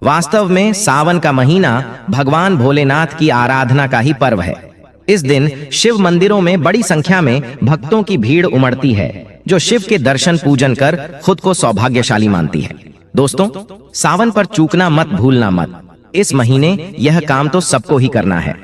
वास्तव में सावन का महीना भगवान भोलेनाथ की आराधना का ही पर्व है। इस दिन शिव मंदिरों में बड़ी संख्या में भक्तों की भीड़ उमड़ती है, जो शिव के दर्शन पूजन कर खुद को सौभाग्यशाली मानती है। दोस्तों, सावन पर चूकना मत भूलना मत। इस महीने यह काम तो सबको ही करना है।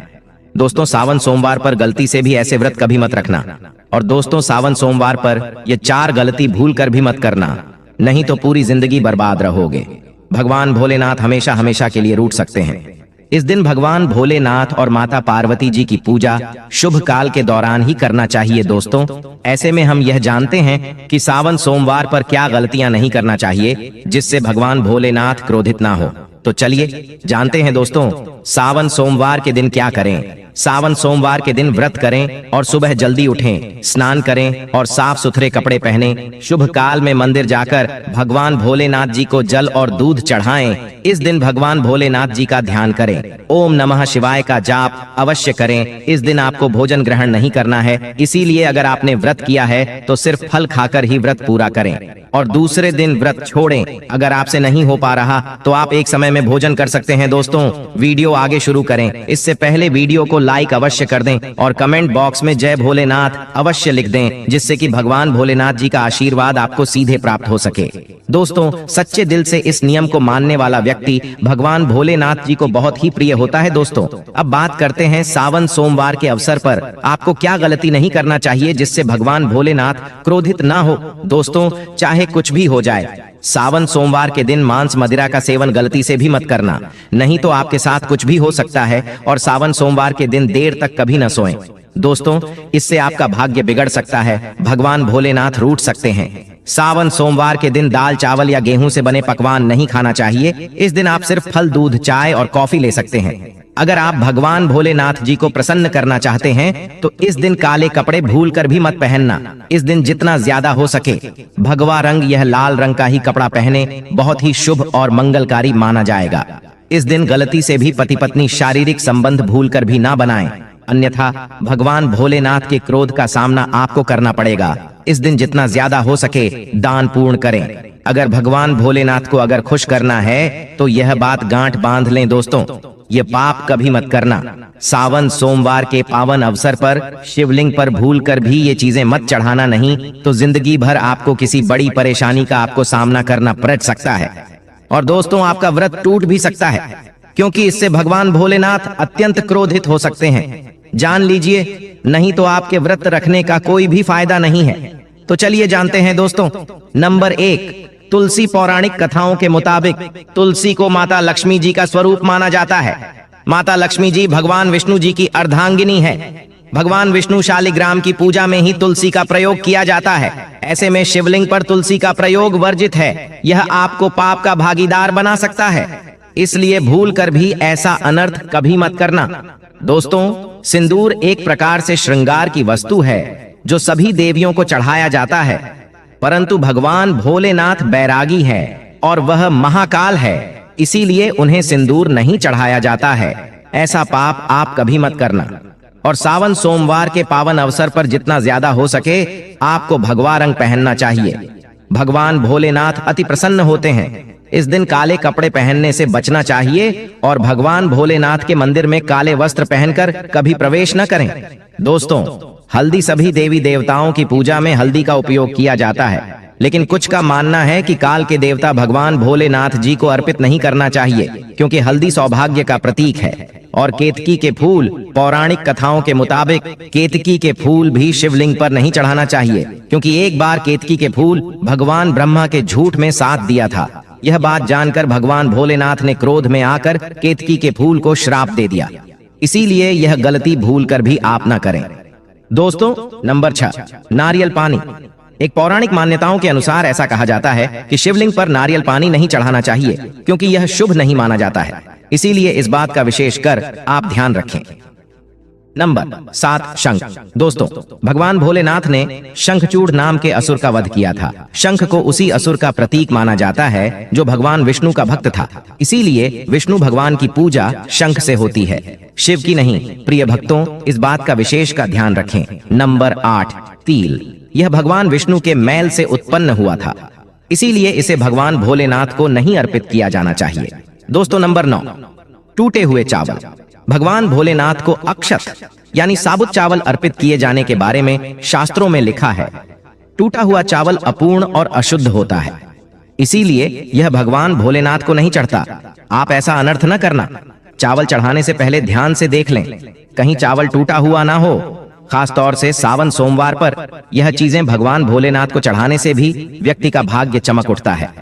दोस्तों, सावन सोमवार पर गलती से भी ऐसे व्रत कभी मत रखना। और दोस्तों, सावन सोमवार पर ये 4 गलती भूल कर भी मत करना, नहीं तो पूरी जिंदगी बर्बाद रहोगे। भगवान भोलेनाथ हमेशा हमेशा के लिए रूठ सकते हैं। इस दिन भगवान भोलेनाथ और माता पार्वती जी की पूजा शुभ काल के दौरान ही करना चाहिए। दोस्तों, ऐसे में हम यह जानते हैं कि सावन सोमवार पर क्या गलतियां नहीं करना चाहिए जिससे भगवान भोलेनाथ क्रोधित ना हो। तो चलिए जानते हैं दोस्तों, सावन सोमवार के दिन क्या करें। सावन सोमवार के दिन व्रत करें और सुबह जल्दी उठें, स्नान करें और साफ सुथरे कपड़े पहनें। शुभ काल में मंदिर जाकर भगवान भोलेनाथ जी को जल और दूध चढ़ाएं। इस दिन भगवान भोलेनाथ जी का ध्यान करें। ओम नमः शिवाय का जाप अवश्य करें। इस दिन आपको भोजन ग्रहण नहीं करना है, इसीलिए अगर आपने व्रत किया है तो सिर्फ फल खाकर ही व्रत पूरा करें और दूसरे दिन व्रत छोड़ें। अगर आपसे नहीं हो पा रहा तो आप एक समय में भोजन कर सकते हैं। दोस्तों, वीडियो आगे शुरू करें इससे पहले वीडियो को लाइक अवश्य कर दें और कमेंट बॉक्स में जय भोलेनाथ अवश्य लिख दें, जिससे कि भगवान भोलेनाथ जी का आशीर्वाद आपको सीधे प्राप्त हो सके। दोस्तों, सच्चे दिल से इस नियम को मानने वाला व्यक्ति भगवान भोलेनाथ जी को बहुत ही प्रिय होता है। दोस्तों, अब बात करते हैं सावन सोमवार के अवसर पर आपको क्या गलती नहीं करना चाहिए जिससे भगवान भोलेनाथ क्रोधित ना हो। दोस्तों, चाहे कुछ भी हो जाए, सावन सोमवार के दिन मांस मदिरा का सेवन गलती से भी मत करना, नहीं तो आपके साथ कुछ भी हो सकता है। और सावन सोमवार के दिन देर तक कभी न सोएं। दोस्तों, इससे आपका भाग्य बिगड़ सकता है, भगवान भोलेनाथ रूठ सकते हैं। सावन सोमवार के दिन दाल चावल या गेहूं से बने पकवान नहीं खाना चाहिए। इस दिन आप सिर्फ फल, दूध, चाय और कॉफी ले सकते हैं। अगर आप भगवान भोलेनाथ जी को प्रसन्न करना चाहते हैं तो इस दिन काले कपड़े भूल कर भी मत पहनना। इस दिन जितना ज्यादा हो सके भगवा रंग, यह लाल रंग का ही कपड़ा पहने, बहुत ही शुभ और मंगलकारी माना जाएगा। इस दिन गलती से भी पति पत्नी शारीरिक संबंध भूल कर भी ना बनाएं, अन्यथा भगवान भोलेनाथ के क्रोध का सामना आपको करना पड़ेगा। इस दिन जितना ज्यादा हो सके दान पूर्ण करें। अगर भगवान भोलेनाथ को अगर खुश करना है तो यह बात गांठ बांध लें। दोस्तों, ये पाप कभी मत करना। सावन सोमवार के पावन अवसर पर शिवलिंग पर भूल कर भी ये चीजें मत चढ़ाना, नहीं तो जिंदगी भर आपको किसी बड़ी परेशानी का आपको सामना करना पड़ सकता है। और दोस्तों, आपका व्रत टूट भी सकता है, क्योंकि इससे भगवान भोलेनाथ अत्यंत क्रोधित हो सकते हैं। जान लीजिए, नहीं तो आपके व्रत रखने का कोई भी फायदा नहीं है। तो चलिए जानते हैं दोस्तों। नंबर 1, तुलसी। पौराणिक कथाओं के मुताबिक तुलसी को माता लक्ष्मी जी का स्वरूप माना जाता है। माता लक्ष्मी जी भगवान विष्णु जी की अर्धांगिनी है। भगवान विष्णु शालिग्राम की पूजा में ही तुलसी का प्रयोग किया जाता है। ऐसे में शिवलिंग पर तुलसी का प्रयोग वर्जित है। यह आपको पाप का भागीदार बना सकता है, इसलिए भूल कर भी ऐसा अनर्थ कभी मत करना। दोस्तों, सिंदूर एक प्रकार से श्रृंगार की वस्तु है जो सभी देवियों को चढ़ाया जाता है, परंतु भगवान भोलेनाथ बैरागी है और वह महाकाल है, इसीलिए उन्हें सिंदूर नहीं चढ़ाया जाता है। ऐसा पाप आप कभी मत करना। और सावन सोमवार के पावन अवसर पर जितना ज्यादा हो सके आपको भगवा रंग पहनना चाहिए। भगवान भोलेनाथ अति प्रसन्न होते हैं। इस दिन काले कपड़े पहनने से बचना चाहिए और भगवान भोलेनाथ के मंदिर में काले वस्त्र पहनकर कभी प्रवेश न करें। दोस्तों, हल्दी सभी देवी देवताओं की पूजा में हल्दी का उपयोग किया जाता है, लेकिन कुछ का मानना है कि काल के देवता भगवान भोलेनाथ जी को अर्पित नहीं करना चाहिए, क्योंकि हल्दी सौभाग्य का प्रतीक है। और केतकी के फूल, पौराणिक कथाओं के मुताबिक केतकी के फूल भी शिवलिंग पर नहीं चढ़ाना चाहिए, क्योंकि एक बार केतकी के फूल भगवान ब्रह्मा के झूठ में साथ दिया था। यह बात जानकर भगवान भोलेनाथ ने क्रोध में आकर केतकी के फूल को श्राप दे दिया, इसीलिए यह गलती भूल कर भी आप ना करें। दोस्तों, नंबर 6, नारियल पानी। एक पौराणिक मान्यताओं के अनुसार ऐसा कहा जाता है कि शिवलिंग पर नारियल पानी नहीं चढ़ाना चाहिए, क्योंकि यह शुभ नहीं माना जाता है, इसीलिए इस बात का विशेष कर आप ध्यान रखें। नंबर 7, शंख। दोस्तों, भगवान भोलेनाथ ने शंखचूड़ नाम के असुर का वध किया था। शंख को उसी असुर का प्रतीक माना जाता है जो भगवान विष्णु का भक्त था, इसीलिए विष्णु भगवान की पूजा शंख से होती है, शिव की नहीं। प्रिय भक्तों, इस बात का विशेष का ध्यान रखें। नंबर 8, तिल। यह भगवान विष्णु के मैल से उत्पन्न हुआ था, इसीलिए इसे भगवान भोलेनाथ को नहीं अर्पित किया जाना चाहिए। दोस्तों नंबर 9, टूटे हुए चावल। भगवान भोलेनाथ को अक्षत यानी साबुत चावल अर्पित किए जाने के बारे में शास्त्रों में लिखा है। टूटा हुआ चावल अपूर्ण और अशुद्ध होता है, इसीलिए यह भगवान भोलेनाथ को नहीं चढ़ता। आप ऐसा अनर्थ न करना। चावल चढ़ाने से पहले ध्यान से देख लें, कहीं चावल टूटा हुआ ना हो। खास तौर से सावन सोमवार पर यह चीजें भगवान भोलेनाथ को चढ़ाने से भी व्यक्ति का भाग्य चमक उठता है।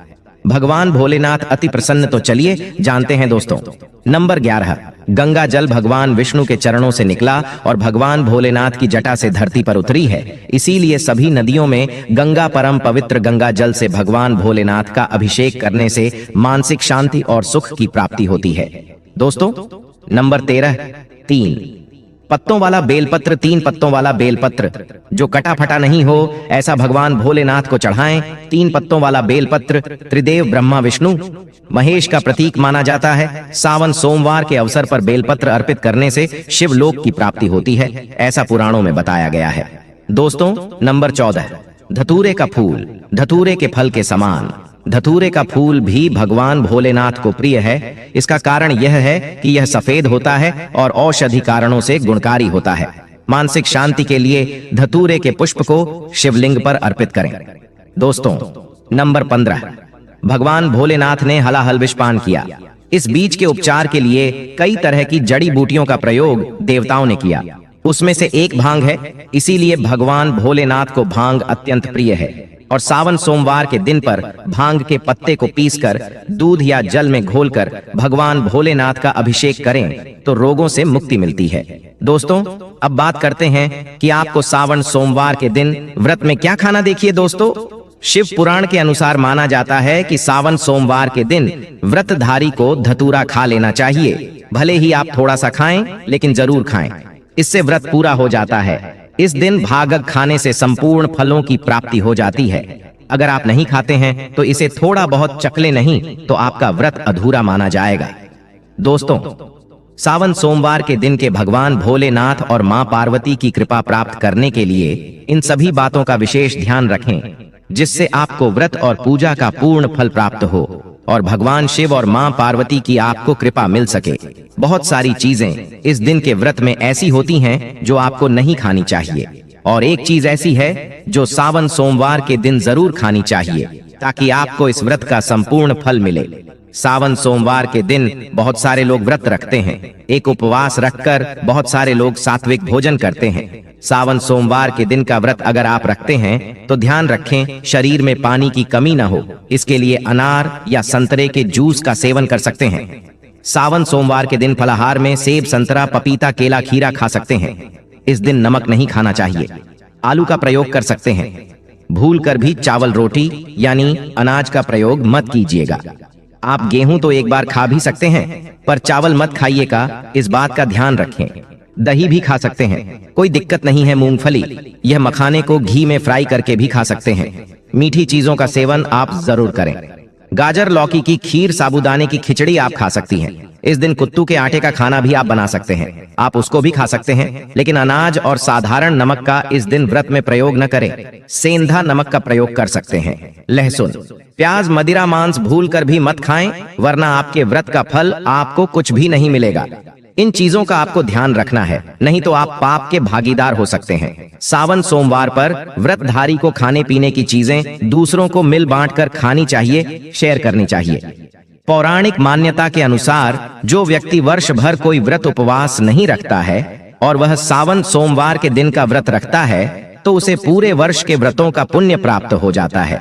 भगवान भोलेनाथ अति प्रसन्न। तो चलिए जानते हैं दोस्तों। नंबर 11, गंगा जल भगवान विष्णु के चरणों से निकला और भगवान भोलेनाथ की जटा से धरती पर उतरी है। इसीलिए सभी नदियों में गंगा परम पवित्र गंगा जल से भगवान भोलेनाथ का अभिषेक करने से मानसिक शांति और सुख की प्राप्ति होती है। दोस्तों नंबर 13, 3 पत्तों वाला बेलपत्र। 3 पत्तों वाला बेलपत्र जो कटा फटा नहीं हो, ऐसा भगवान भोलेनाथ को चढ़ाएं। 3 पत्तों वाला बेलपत्र त्रिदेव ब्रह्मा विष्णु महेश का प्रतीक माना जाता है। सावन सोमवार के अवसर पर बेलपत्र अर्पित करने से शिवलोक की प्राप्ति होती है, ऐसा पुराणों में बताया गया है। दोस्तों नंबर 14, धतूरे का फूल। धतूरे के फल के समान धतूरे का फूल भी भगवान भोलेनाथ को प्रिय है। इसका कारण यह है कि यह सफेद होता है और औषधि कारणों से गुणकारी होता है। मानसिक शांति के लिए धतूरे के पुष्प को शिवलिंग पर अर्पित करें। दोस्तों नंबर 15, भगवान भोलेनाथ ने हलाहल विष पान किया। इस बीज के उपचार के लिए कई तरह की जड़ी बूटियों का प्रयोग देवताओं ने किया। उसमें से एक भांग है, इसीलिए भगवान भोलेनाथ को भांग अत्यंत प्रिय है। और सावन सोमवार के दिन पर भांग के पत्ते को पीसकर दूध या जल में घोलकर भगवान भोलेनाथ का अभिषेक करें तो रोगों से मुक्ति मिलती है। दोस्तों अब बात करते हैं कि आपको सावन सोमवार के दिन व्रत में क्या खाना। देखिए दोस्तों, शिव पुराण के अनुसार माना जाता है कि सावन सोमवार के दिन व्रतधारी को धतूरा खा लेना चाहिए। भले ही आप थोड़ा सा खाएं, लेकिन जरूर खाएं, इससे व्रत पूरा हो जाता है। इस दिन भागग खाने से संपूर्ण फलों की प्राप्ति हो जाती है। अगर आप नहीं खाते हैं तो इसे थोड़ा बहुत चखले नहीं तो आपका व्रत अधूरा माना जाएगा। दोस्तों सावन सोमवार के दिन के भगवान भोलेनाथ और मां पार्वती की कृपा प्राप्त करने के लिए इन सभी बातों का विशेष ध्यान रखें, जिससे आपको व्रत और पूजा का पूर्ण फल प्राप्त हो और भगवान शिव और मां पार्वती की आपको कृपा मिल सके। बहुत सारी चीजें इस दिन के व्रत में ऐसी होती हैं जो आपको नहीं खानी चाहिए, और एक चीज ऐसी है जो सावन सोमवार के दिन जरूर खानी चाहिए ताकि आपको इस व्रत का संपूर्ण फल मिले। सावन सोमवार के दिन बहुत सारे लोग व्रत रखते हैं। एक उपवास रखकर बहुत सारे लोग सात्विक भोजन करते हैं। सावन सोमवार के दिन का व्रत अगर आप रखते हैं तो ध्यान रखें शरीर में पानी की कमी न हो। इसके लिए अनार या संतरे के जूस का सेवन कर सकते हैं। सावन सोमवार के दिन फलाहार में सेब, संतरा, पपीता, केला, खीरा खा सकते हैं। इस दिन नमक नहीं खाना चाहिए। आलू का प्रयोग कर सकते हैं। भूलकर भी चावल रोटी यानी अनाज का प्रयोग मत कीजिएगा। आप गेहूं तो एक बार खा भी सकते हैं, पर चावल मत खाइएगा, इस बात का ध्यान रखें। दही भी खा सकते हैं, कोई दिक्कत नहीं है। मूंगफली, यह मखाने को घी में फ्राई करके भी खा सकते हैं। मीठी चीजों का सेवन आप जरूर करें। गाजर, लौकी की खीर, साबूदाने की खिचड़ी आप खा सकती हैं। इस दिन कुत्तू के आटे का खाना भी आप बना सकते हैं, आप उसको भी खा सकते हैं। लेकिन अनाज और साधारण नमक का इस दिन व्रत में प्रयोग न करें। सेंधा नमक का प्रयोग कर सकते हैं। लहसुन, प्याज, मदिरा, मांस भूलकर भी मत खाएं, वरना आपके व्रत का फल आपको कुछ भी नहीं मिलेगा। इन चीजों का आपको ध्यान रखना है, नहीं तो आप पाप के भागीदार हो सकते हैं। सावन सोमवार पर व्रतधारी को खाने पीने की चीजें दूसरों को मिल बांट कर खानी चाहिए, शेयर करनी चाहिए। पौराणिक मान्यता के अनुसार जो व्यक्ति वर्ष भर कोई व्रत उपवास नहीं रखता है और वह सावन सोमवार के दिन का व्रत रखता है तो उसे पूरे वर्ष के व्रतों का पुण्य प्राप्त हो जाता है।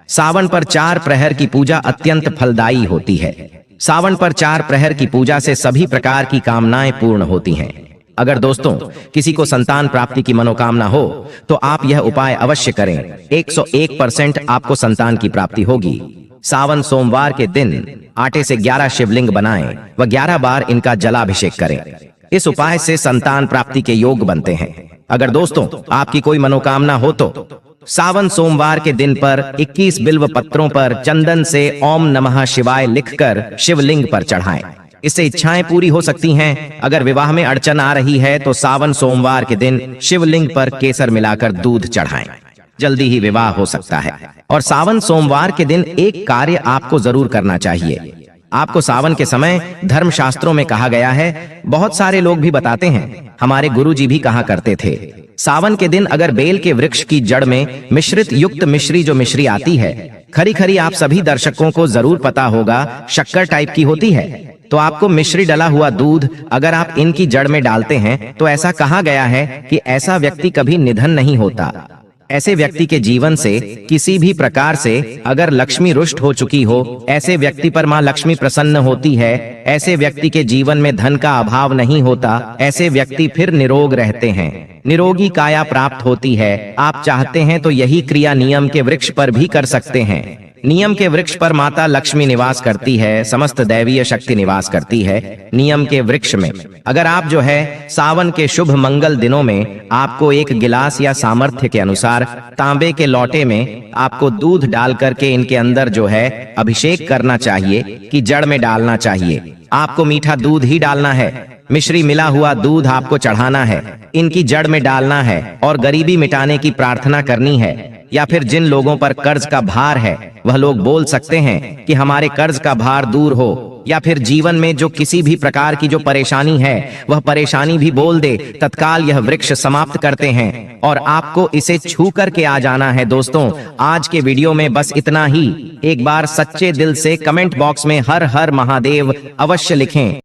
सावन पर 4 प्रहर की पूजा अत्यंत फलदायी होती है। सावन पर 4 प्रहर की पूजा से सभी प्रकार की कामनाएं पूर्ण होती हैं। अगर दोस्तों किसी को संतान प्राप्ति की मनोकामना हो तो आप यह उपाय अवश्य करें। 101% आपको संतान की प्राप्ति होगी। सावन सोमवार के दिन आटे से 11 शिवलिंग बनाएं व 11 बार इनका जलाभिषेक करें। इस उपाय से संतान प्राप्ति के योग बनते हैं। अगर दोस्तों आपकी कोई मनोकामना हो तो सावन सोमवार के दिन पर 21 बिल्व पत्रों पर चंदन से ओम नमः शिवाय लिखकर शिवलिंग पर चढ़ाएं। इससे इच्छाएं पूरी हो सकती हैं। अगर विवाह में अड़चन आ रही है तो सावन सोमवार के दिन शिवलिंग पर केसर मिलाकर दूध चढ़ाएं, जल्दी ही विवाह हो सकता है। और सावन सोमवार के दिन एक कार्य आपको जरूर करना चाहिए। आपको सावन के समय धर्मशास्त्रों में कहा गया है, बहुत सारे लोग भी बताते हैं, हमारे गुरुजी भी कहा करते थे, सावन के दिन अगर बेल के वृक्ष की जड़ में मिश्रित युक्त मिश्री जो मिश्री आती है, खरी खरी आप सभी दर्शकों को जरूर पता होगा शक्कर टाइप की होती है, तो आपको मिश्री डला हुआ दूध अगर आप इनकी जड़ में डालते हैं तो ऐसा कहा गया है कि ऐसा व्यक्ति कभी निधन नहीं होता। ऐसे व्यक्ति के जीवन से किसी भी प्रकार से अगर लक्ष्मी रुष्ट हो चुकी हो, ऐसे व्यक्ति पर मां लक्ष्मी प्रसन्न होती है, ऐसे व्यक्ति के जीवन में धन का अभाव नहीं होता, ऐसे व्यक्ति फिर निरोग रहते हैं, निरोगी काया प्राप्त होती है। आप चाहते हैं तो यही क्रिया नियम के वृक्ष पर भी कर सकते हैं। नियम के वृक्ष पर माता लक्ष्मी निवास करती है, समस्त दैवीय शक्ति निवास करती है नियम के वृक्ष में। अगर आप जो है सावन के शुभ मंगल दिनों में आपको एक गिलास या सामर्थ्य के अनुसार तांबे के लोटे में आपको दूध डाल करके इनके अंदर जो है अभिषेक करना चाहिए कि जड़ में डालना चाहिए। आपको मीठा दूध ही डालना है, मिश्री मिला हुआ दूध आपको चढ़ाना है, इनकी जड़ में डालना है और गरीबी मिटाने की प्रार्थना करनी है। या फिर जिन लोगों पर कर्ज का भार है वह लोग बोल सकते हैं कि हमारे कर्ज का भार दूर हो, या फिर जीवन में जो किसी भी प्रकार की जो परेशानी है वह परेशानी भी बोल दे, तत्काल यह वृक्ष समाप्त करते हैं और आपको इसे छू करके आ जाना है। दोस्तों, आज के वीडियो में बस इतना ही। एक बार सच्चे दिल से कमेंट बॉक्स में हर हर महादेव अवश्य लिखें।